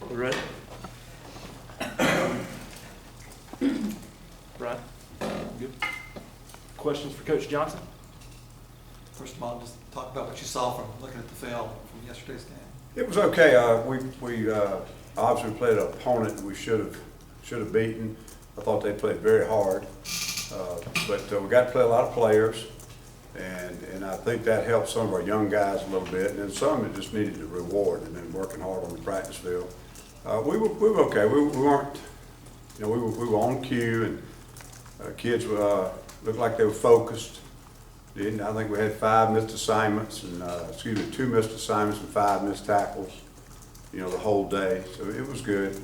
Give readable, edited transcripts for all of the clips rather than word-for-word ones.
We ready? Right. Good. Questions for Coach Johnson? First of all, just talk about what you saw from looking at the film from yesterday's game. It was okay. We obviously played an opponent we should have beaten. I thought they played very hard, but we got to play a lot of players, and I think that helped some of our young guys a little bit, and then some that just needed the reward and then working hard on the practice field. We were okay. We weren't, we were on cue, and kids looked like they were focused. I think we had 5 missed assignments, and 2 missed assignments and 5 missed tackles, the whole day. So it was good.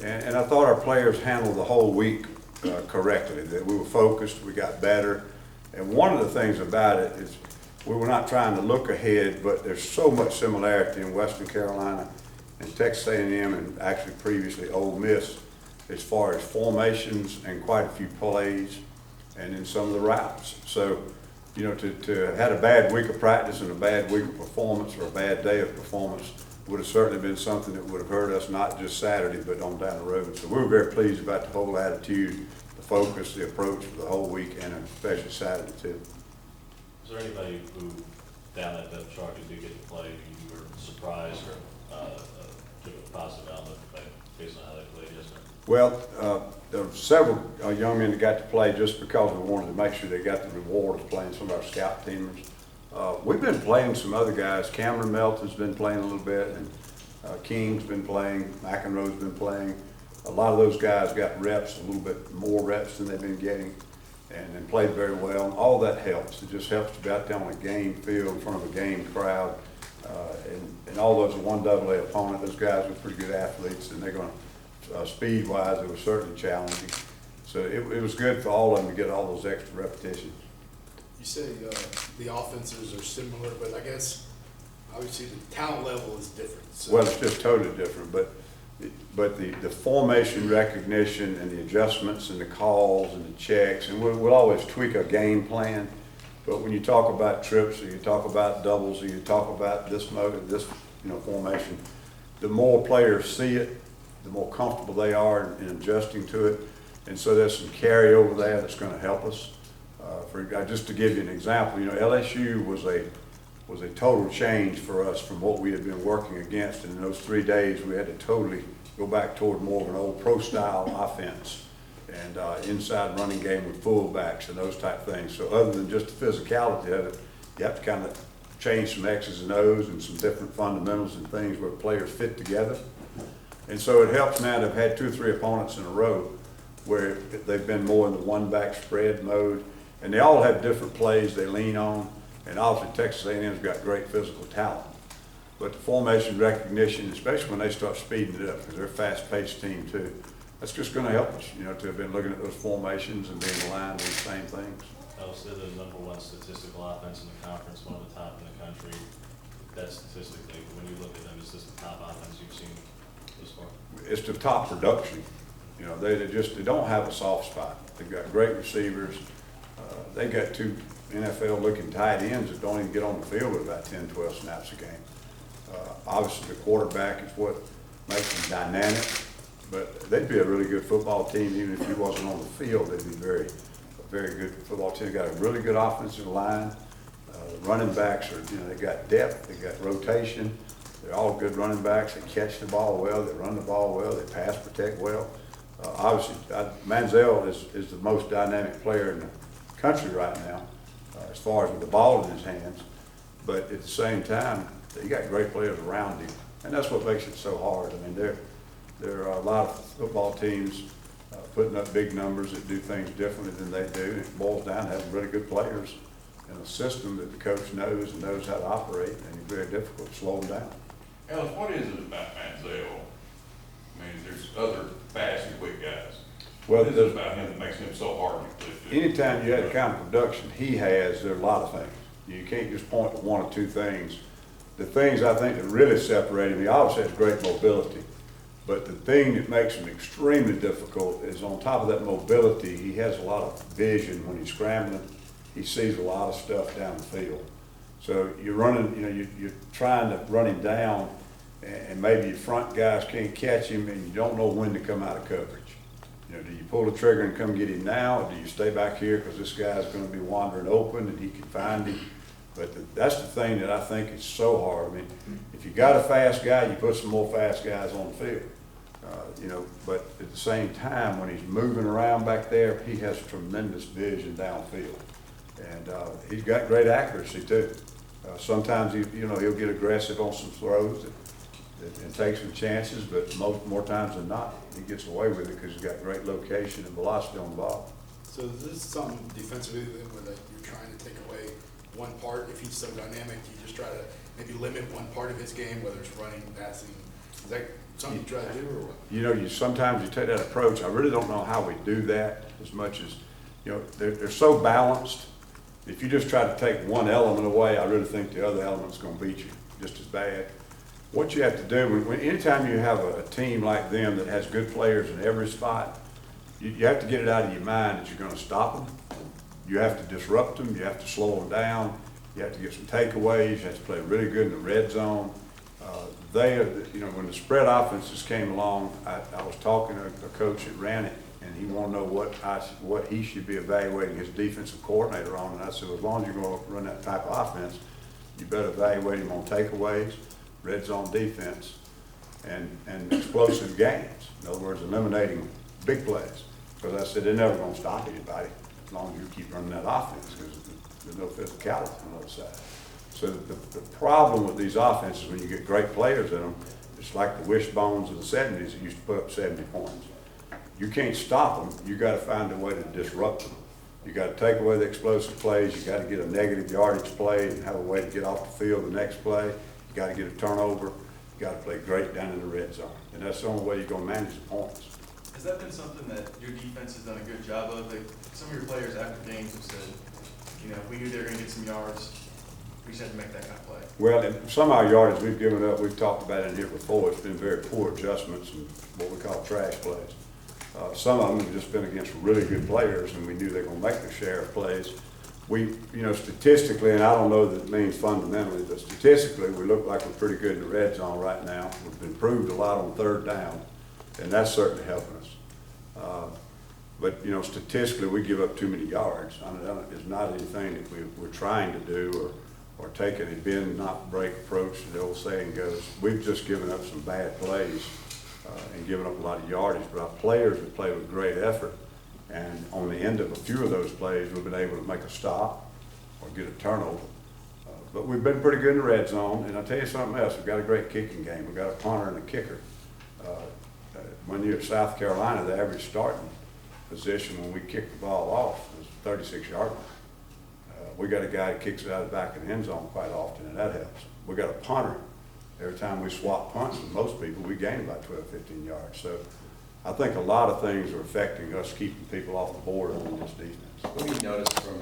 And I thought our players handled the whole week correctly, that we were focused, we got better. And one of the things about it is we were not trying to look ahead, but there's so much similarity in Western Carolina and Texas A&M and actually previously Ole Miss as far as formations and quite a few plays and in some of the routes. So, to have had a bad week of practice and a bad week of performance or a bad day of performance would have certainly been something that would have hurt us, not just Saturday, but on down the road. So we were very pleased about the whole attitude, the focus, the approach for the whole week, and especially Saturday too. Is there anybody who, down at depth chart, who did get to play, you were surprised or took a positive outlook based on how they played yesterday? Well, there were several young men that got to play just because we wanted to make sure they got the reward of playing some of our scout teamers. We've been playing some other guys. Cameron Melton's been playing a little bit, and King's been playing, McEnroe's been playing. A lot of those guys got reps, a little bit more reps than they've been getting, and played very well. And all that helps. It just helps to be out there on a game field in front of a game crowd. And all those are 1AA opponent. Those guys are pretty good athletes, and they're going to, speed-wise, it was certainly challenging. So it was good for all of them to get all those extra repetitions. You say the offenses are similar, but I guess obviously the talent level is different. So. Well, it's just totally different, but the formation recognition and the adjustments and the calls and the checks, and we'll always tweak a game plan. But when you talk about trips, or you talk about doubles, or you talk about this mode, this formation, the more players see it, the more comfortable they are in adjusting to it, and so there's some carryover there that's going to help us. Just to give you an example, LSU was a total change for us from what we had been working against, and in those 3 days we had to totally go back toward more of an old pro-style offense and inside running game with fullbacks and those type things. So other than just the physicality of it, you have to kind of change some X's and O's and some different fundamentals and things where players fit together. And so it helps now to have had 2 or 3 opponents in a row where they've been more in the one-back spread mode. And they all have different plays they lean on, and obviously Texas A&M's got great physical talent. But the formation recognition, especially when they start speeding it up, because they're a fast-paced team too, that's just going to help us, to have been looking at those formations and being aligned with the same things. Ellis, they're the #1 statistical offense in the conference, one of the top in the country. That statistically, when you look at them, is this the top offense you've seen this far? It's the top production. They don't have a soft spot. They've got great receivers. They got 2 NFL-looking tight ends that don't even get on the field with about 10, 12 snaps a game. Obviously, the quarterback is what makes them dynamic, but they'd be a really good football team even if he wasn't on the field. They'd be a very good football team. They got a really good offensive line. The running backs are, they got depth, they got rotation. They're all good running backs. They catch the ball well, they run the ball well, they pass protect well. Obviously, Manziel is the most dynamic player in the country right now, as far as with the ball in his hands. But at the same time, you got great players around him, and that's what makes it so hard. I mean, there are a lot of football teams putting up big numbers that do things differently than they do. It boils down to having really good players and a system that the coach knows and knows how to operate, and it's very difficult to slow them down. Ellis, what is it about Manziel? I mean, there's other fast and quick guys. Well, what is it about him that makes him so hard to anytime you have the kind of production he has, there are a lot of things. You can't just point to 1 or 2 things. The things I think that really separate him, he obviously has great mobility, but the thing that makes him extremely difficult is on top of that mobility, he has a lot of vision when he's scrambling. He sees a lot of stuff down the field. So you're running, you're trying to run him down, and maybe your front guys can't catch him, and you don't know when to come out of coverage. You know, do you pull the trigger and come get him now, or do you stay back here because this guy's going to be wandering open and he can find him? But that's the thing that I think is so hard. I mean, if you got a fast guy, you put some more fast guys on the field. You know, but at the same time, when he's moving around back there, he has tremendous vision downfield, and he's got great accuracy too. Sometimes he'll get aggressive on some throws and take some chances, but more times than not, he gets away with it because he's got great location and velocity on the ball. So is this something defensively where like you're trying to take away one part? If he's so dynamic, you just try to maybe limit one part of his game, whether it's running, passing. Is that something you try to do, or what? You know, sometimes you take that approach. I really don't know how we do that as much as, you know, they're so balanced. If you just try to take one element away, I really think the other element's going to beat you just as bad. What you have to do, anytime you have a team like them that has good players in every spot, you have to get it out of your mind that you're going to stop them. You have to disrupt them. You have to slow them down. You have to get some takeaways. You have to play really good in the red zone. When the spread offenses came along, I was talking to a coach that ran it, and he wanted to know what he should be evaluating his defensive coordinator on. And I said, well, as long as you're going to run that type of offense, you better evaluate him on takeaways, red zone defense, and explosive games. In other words, eliminating big plays. Because I said they're never going to stop anybody as long as you keep running that offense, because there's no physicality on the other side. So the problem with these offenses, when you get great players in them, it's like the wishbones of the 70s that used to put up 70 points. You can't stop them. You got to find a way to disrupt them. You got to take away the explosive plays. You got to get a negative yardage play and have a way to get off the field the next play. You got to get a turnover. You got to play great down in the red zone. And that's the only way you're going to manage the points. Has that been something that your defense has done a good job of? Like, some of your players after games have said, you know, we knew they were going to get some yards. We just had to make that kind of play. Well, and some of our yardage we've given up, we've talked about it in here before, it's been very poor adjustments and what we call trash plays. Some of them have just been against really good players, and we knew they were going to make their share of plays. Statistically, and I don't know that it means fundamentally, but statistically, we look like we're pretty good in the red zone right now. We've improved a lot on third down, and that's certainly helping us. But statistically, we give up too many yards. I mean, it's not anything that we're trying to do or taking a bend, not break approach, the old saying goes. We've just given up some bad plays and given up a lot of yardage, but our players have played with great effort, and on the end of a few of those plays, we've been able to make a stop or get a turnover. But we've been pretty good in the red zone, and I'll tell you something else, we've got a great kicking game. We've got a punter and a kicker. When you're at South Carolina, the average starting position when we kick the ball off is 36-yard line. We got a guy that kicks it out of the back of the end zone quite often, and that helps. We got a punter. Every time we swap punts with most people, we gain about 12, 15 yards. So I think a lot of things are affecting us keeping people off the board on this defense. What do you notice from